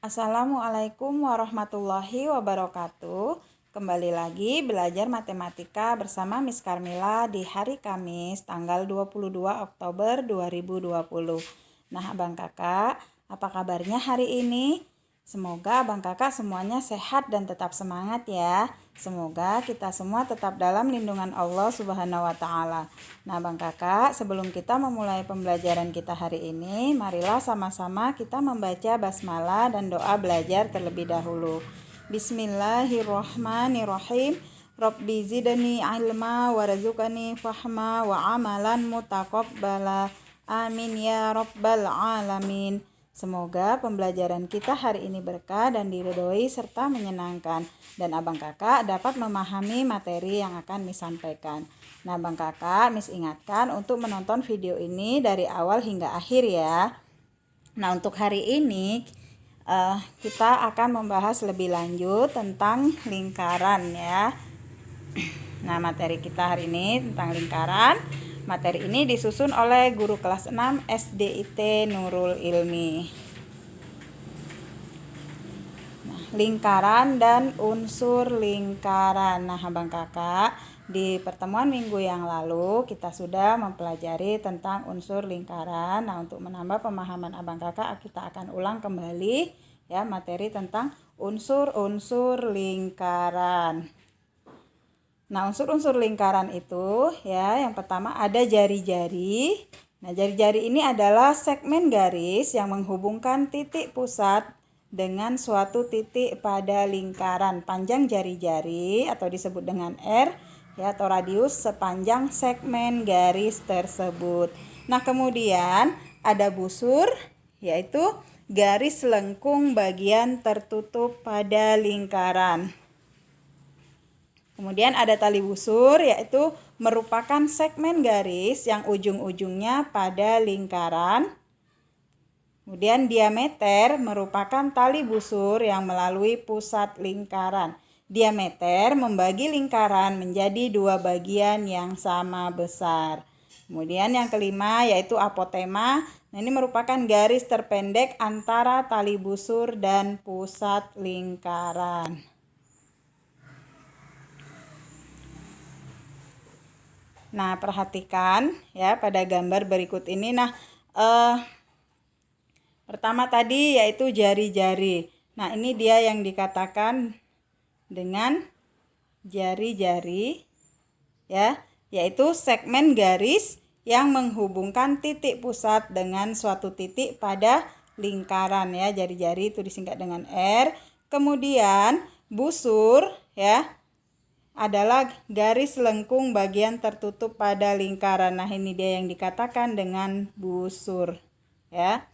Assalamualaikum warahmatullahi wabarakatuh. Kembali lagi belajar matematika bersama Miss Karmila di hari Kamis tanggal 22 Oktober 2020. Nah, Abang Kakak, apa kabarnya hari ini? Semoga Abang Kakak semuanya sehat dan tetap semangat ya. Semoga kita semua tetap dalam lindungan Allah Subhanahu wa Ta'ala. Nah, Bang Kakak, sebelum kita memulai pembelajaran kita hari ini, marilah sama-sama kita membaca basmalah dan doa belajar terlebih dahulu. Bismillahirrahmanirrahim. Rabbi zidni ilma warzuqni fahma wa amalan mutaqabbala. Amin ya rabbal alamin. Semoga pembelajaran kita hari ini berkah dan diridhoi serta menyenangkan, dan Abang Kakak dapat memahami materi yang akan Miss sampaikan. Nah, Abang Kakak, Miss ingatkan untuk menonton video ini dari awal hingga akhir ya. Nah, untuk hari ini kita akan membahas lebih lanjut tentang lingkaran ya. Nah, materi kita hari ini tentang lingkaran. Materi ini disusun oleh guru kelas 6 SDIT Nurul Ilmi. Nah, lingkaran dan unsur lingkaran. Nah, Abang Kakak, di pertemuan minggu yang lalu kita sudah mempelajari tentang unsur lingkaran. Nah, untuk menambah pemahaman Abang Kakak, kita akan ulang kembali ya materi tentang unsur-unsur lingkaran. Nah, unsur-unsur lingkaran itu ya, yang pertama ada jari-jari. Nah, jari-jari ini adalah segmen garis yang menghubungkan titik pusat dengan suatu titik pada lingkaran. Panjang jari-jari atau disebut dengan R ya, atau radius sepanjang segmen garis tersebut. Nah, kemudian ada busur, yaitu garis lengkung bagian tertutup pada lingkaran. Kemudian ada tali busur, yaitu merupakan segmen garis yang ujung-ujungnya pada lingkaran. Kemudian diameter merupakan tali busur yang melalui pusat lingkaran. Diameter membagi lingkaran menjadi dua bagian yang sama besar. Kemudian yang kelima yaitu apotema. Nah, ini merupakan garis terpendek antara tali busur dan pusat lingkaran. Nah, perhatikan ya pada gambar berikut ini. Nah, pertama tadi yaitu jari-jari. Nah, ini dia yang dikatakan dengan jari-jari ya, yaitu segmen garis yang menghubungkan titik pusat dengan suatu titik pada lingkaran ya. Jari-jari itu disingkat dengan R. Kemudian busur ya adalah garis lengkung bagian tertutup pada lingkaran. Nah, ini dia yang dikatakan dengan busur ya.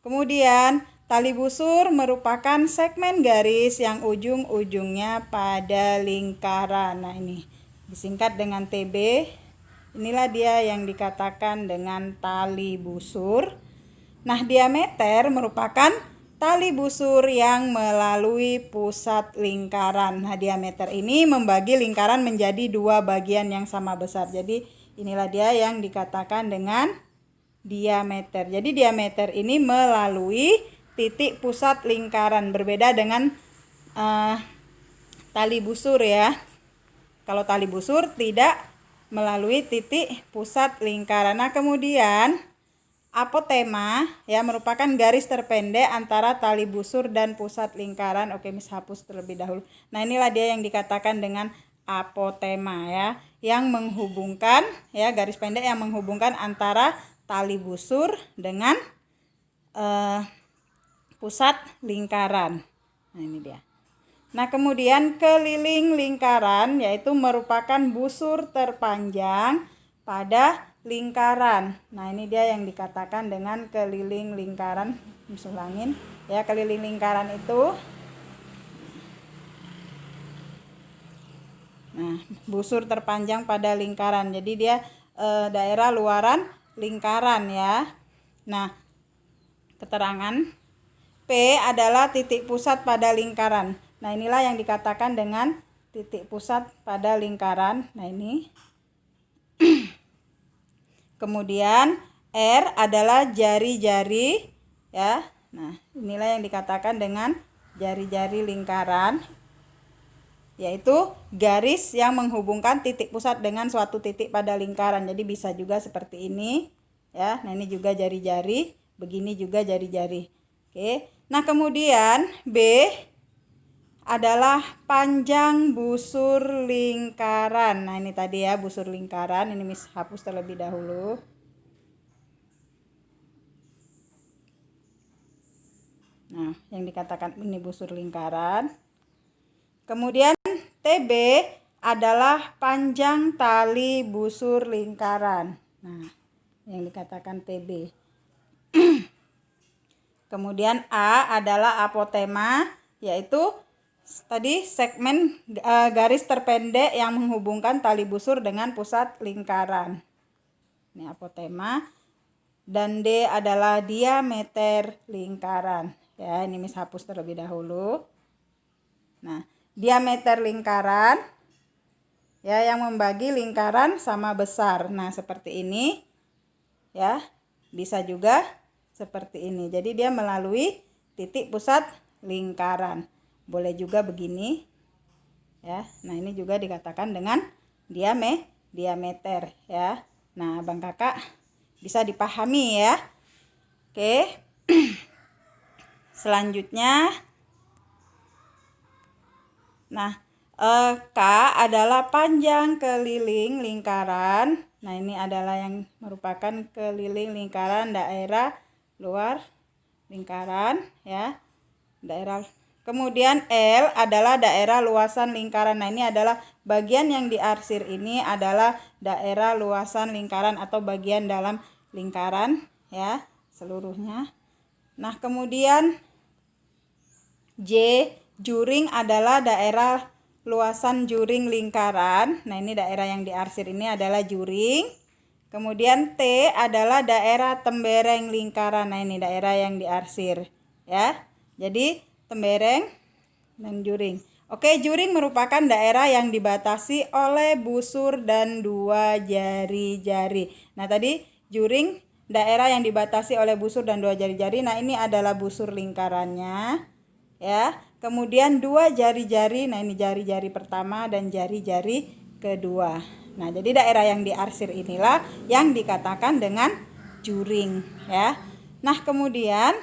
Kemudian tali busur merupakan segmen garis yang ujung-ujungnya pada lingkaran. Nah, ini disingkat dengan TB. Inilah dia yang dikatakan dengan tali busur. Nah, diameter merupakan tali busur yang melalui pusat lingkaran. Nah, diameter ini membagi lingkaran menjadi dua bagian yang sama besar. Jadi, inilah dia yang dikatakan dengan diameter. Jadi, diameter ini melalui titik pusat lingkaran. Berbeda dengan tali busur ya. Kalau tali busur tidak melalui titik pusat lingkaran. Nah, kemudian apotema ya merupakan garis terpendek antara tali busur dan pusat lingkaran. Oke, Miss hapus terlebih dahulu. Nah, inilah dia yang dikatakan dengan apotema ya, yang menghubungkan ya, garis pendek yang menghubungkan antara tali busur dengan pusat lingkaran. Nah, ini dia. Nah, kemudian keliling lingkaran yaitu merupakan busur terpanjang pada lingkaran. Nah, ini dia yang dikatakan dengan keliling lingkaran. Ulangin ya, keliling lingkaran itu busur terpanjang pada lingkaran. Jadi dia daerah luaran lingkaran ya. Nah, keterangan P adalah titik pusat pada lingkaran. Nah, inilah yang dikatakan dengan titik pusat pada lingkaran. Nah, ini Kemudian R adalah jari-jari ya. Nah, inilah yang dikatakan dengan jari-jari lingkaran, yaitu garis yang menghubungkan titik pusat dengan suatu titik pada lingkaran. Jadi bisa juga seperti ini ya. Nah, ini juga jari-jari, begini juga jari-jari. Oke. Nah, kemudian B adalah panjang busur lingkaran. Nah, ini tadi ya busur lingkaran. Ini Miss hapus terlebih dahulu. Nah, yang dikatakan ini busur lingkaran. Kemudian TB adalah panjang tali busur lingkaran. Nah, yang dikatakan TB. Kemudian A adalah apotema, yaitu tadi segmen garis terpendek yang menghubungkan tali busur dengan pusat lingkaran. Ini apotema. Dan D adalah diameter lingkaran. Ya, ini Miss hapus terlebih dahulu. Nah, diameter lingkaran ya yang membagi lingkaran sama besar. Nah, seperti ini ya. Bisa juga seperti ini. Jadi dia melalui titik pusat lingkaran. Boleh juga begini ya. Nah, ini juga dikatakan dengan diameter ya. Nah, Abang Kakak bisa dipahami ya. Oke. Selanjutnya, nah, K adalah panjang keliling lingkaran. Nah, ini adalah yang merupakan keliling lingkaran daerah luar lingkaran ya. Kemudian L adalah daerah luasan lingkaran. Nah, ini adalah bagian yang diarsir ini adalah daerah luasan lingkaran atau bagian dalam lingkaran ya, seluruhnya. Nah, kemudian J, juring adalah daerah luasan juring lingkaran. Nah, ini daerah yang diarsir ini adalah juring. Kemudian T adalah daerah tembereng lingkaran. Nah, ini daerah yang diarsir ya. Jadi tembereng dan juring. Oke, juring merupakan daerah yang dibatasi oleh busur dan dua jari-jari. Nah, tadi juring daerah yang dibatasi oleh busur dan dua jari-jari. Nah, ini adalah busur lingkarannya ya. Kemudian dua jari-jari. Nah, ini jari-jari pertama dan jari-jari kedua. Nah, jadi daerah yang diarsir inilah yang dikatakan dengan juring ya. Nah, kemudian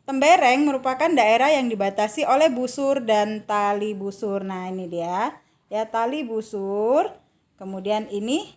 tembereng merupakan daerah yang dibatasi oleh busur dan tali busur. Nah, ini dia ya, tali busur. Kemudian ini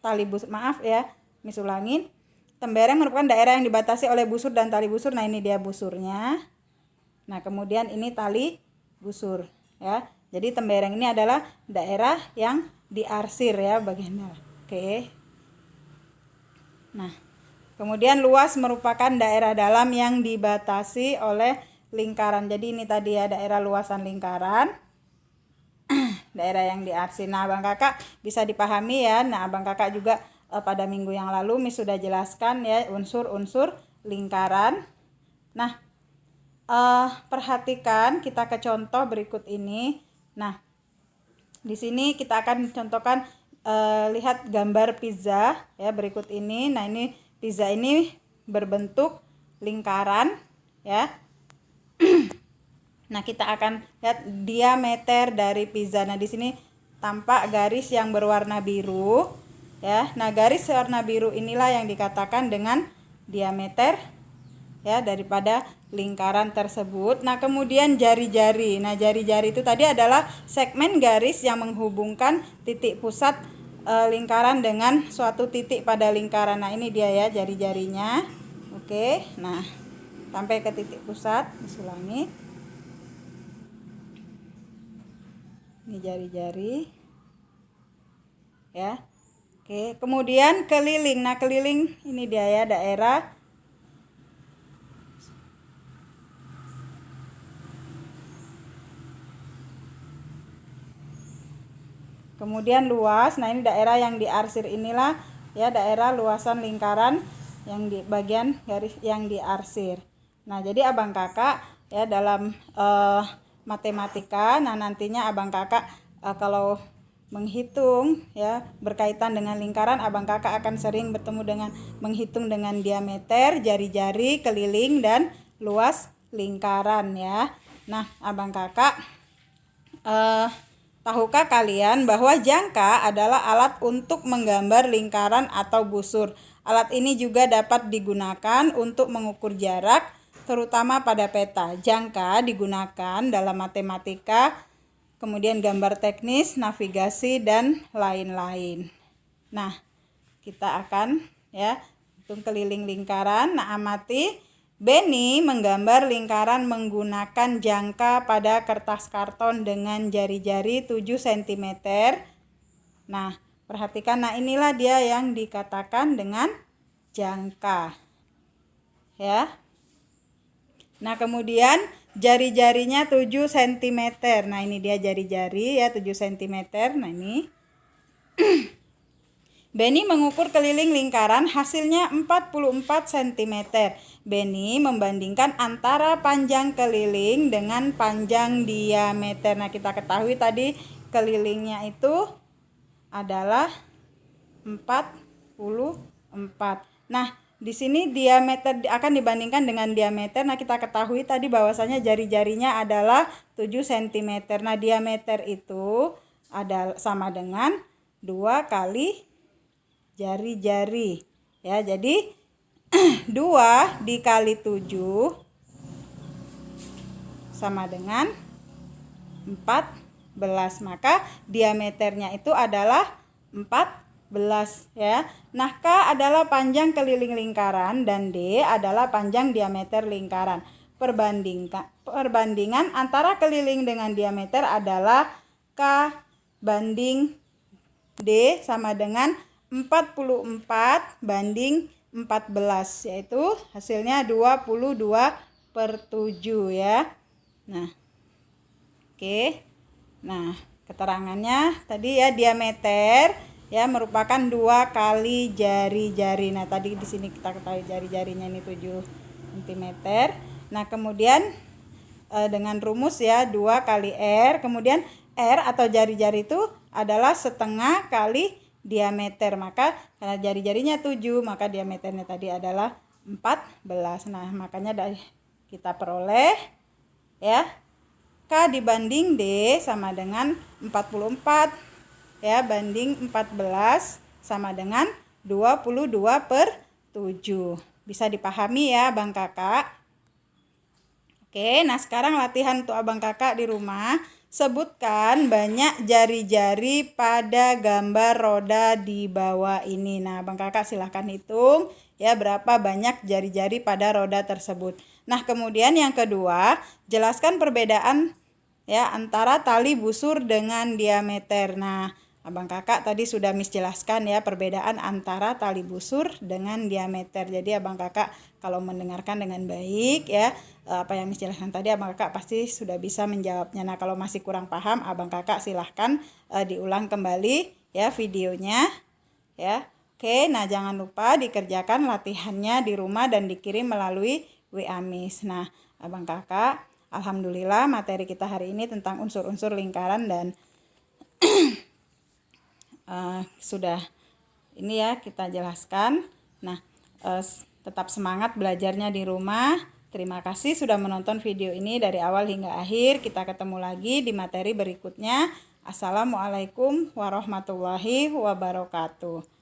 tali busur, maaf ya, Miss ulangin. Tembereng merupakan daerah yang dibatasi oleh busur dan tali busur. Nah, ini dia busurnya. Nah, kemudian ini tali busur ya. Jadi tembereng ini adalah daerah yang diarsir ya bagiannya. Oke. Nah, kemudian luas merupakan daerah dalam yang dibatasi oleh lingkaran. Jadi ini tadi ya daerah luasan lingkaran. Daerah yang diarsir. Nah, Abang Kakak bisa dipahami ya. Nah, Abang Kakak juga pada minggu yang lalu Miss sudah jelaskan ya unsur-unsur lingkaran. Nah, perhatikan kita ke contoh berikut ini. Nah, di sini kita akan contohkan lihat gambar pizza ya berikut ini. Nah, ini pizza ini berbentuk lingkaran ya. Nah, kita akan lihat diameter dari pizza. Nah, di sini tampak garis yang berwarna biru ya. Nah, garis warna biru inilah yang dikatakan dengan diameter ya daripada lingkaran tersebut. Nah, kemudian jari-jari. Nah, jari-jari itu tadi adalah segmen garis yang menghubungkan titik pusat lingkaran dengan suatu titik pada lingkaran. Nah, ini dia ya jari-jarinya. Oke. Nah, sampai ke titik pusat, ulangi. Ini jari-jari ya. Oke, kemudian keliling. Nah, keliling ini dia ya daerah kemudian luas. Nah, ini daerah yang diarsir inilah ya daerah luasan lingkaran yang di bagian garis yang diarsir. Nah, jadi Abang Kakak ya dalam matematika, nah nantinya Abang Kakak kalau menghitung ya berkaitan dengan lingkaran, abang kakak akan sering bertemu dengan menghitung dengan diameter, jari-jari, keliling, dan luas lingkaran ya. Nah, abang kakak tahukah kalian bahwa jangka adalah alat untuk menggambar lingkaran atau busur? Alat ini juga dapat digunakan untuk mengukur jarak, terutama pada peta. Jangka digunakan dalam matematika, kemudian gambar teknis, navigasi, dan lain-lain. Nah, kita akan ya hitung keliling lingkaran. Nah, amati. Benny menggambar lingkaran menggunakan jangka pada kertas karton dengan jari-jari 7 cm. Nah, perhatikan, nah inilah dia yang dikatakan dengan jangka. Ya. Nah, kemudian jari-jarinya 7 cm. Nah, ini dia jari-jari ya 7 cm. Nah, ini Benny mengukur keliling lingkaran, hasilnya 44 cm. Benny membandingkan antara panjang keliling dengan panjang diameter. Nah, kita ketahui tadi kelilingnya itu adalah 44. Nah, di sini diameter akan dibandingkan dengan diameter. Nah, kita ketahui tadi bahwasanya jari-jarinya adalah 7 cm. Nah, diameter itu adalah sama dengan 2 kali jari-jari. Ya, jadi 2 dikali 7 sama dengan 14. Maka diameternya itu adalah 14 ya. Nah, K adalah panjang keliling lingkaran dan D adalah panjang diameter lingkaran. Perbandingan antara keliling dengan diameter adalah K banding D sama dengan 44 banding 14, yaitu hasilnya 22/7 ya. Nah, oke. Nah, keterangannya tadi ya diameter ya merupakan 2 kali jari-jari. Nah, tadi di sini kita ketahui jari-jarinya ini 7 cm. Nah, kemudian dengan rumus ya 2 kali R, kemudian R atau jari-jari itu adalah setengah kali diameter. Maka karena jari-jarinya 7, maka diameternya tadi adalah 14. Nah, makanya kita peroleh ya K dibanding D sama dengan 44 ya banding 14 sama dengan 22/7. Bisa dipahami ya abang kakak. Oke, nah sekarang latihan untuk abang kakak di rumah. Sebutkan banyak jari-jari pada gambar roda di bawah ini. Nah, abang kakak silahkan hitung ya berapa banyak jari-jari pada roda tersebut. Nah, kemudian yang kedua, jelaskan perbedaan ya antara tali busur dengan diameter. Nah, abang kakak tadi sudah Miss jelaskan ya perbedaan antara tali busur dengan diameter. Jadi abang kakak kalau mendengarkan dengan baik ya apa yang Miss jelaskan tadi, abang kakak pasti sudah bisa menjawabnya. Nah, kalau masih kurang paham, abang kakak silahkan diulang kembali ya videonya ya. Oke, nah jangan lupa dikerjakan latihannya di rumah dan dikirim melalui WA Miss. Nah, abang kakak, alhamdulillah materi kita hari ini tentang unsur-unsur lingkaran dan sudah ini ya kita jelaskan. Nah, tetap semangat belajarnya di rumah. Terima kasih sudah menonton video ini dari awal hingga akhir. Kita ketemu lagi di materi berikutnya. Assalamualaikum warahmatullahi wabarakatuh.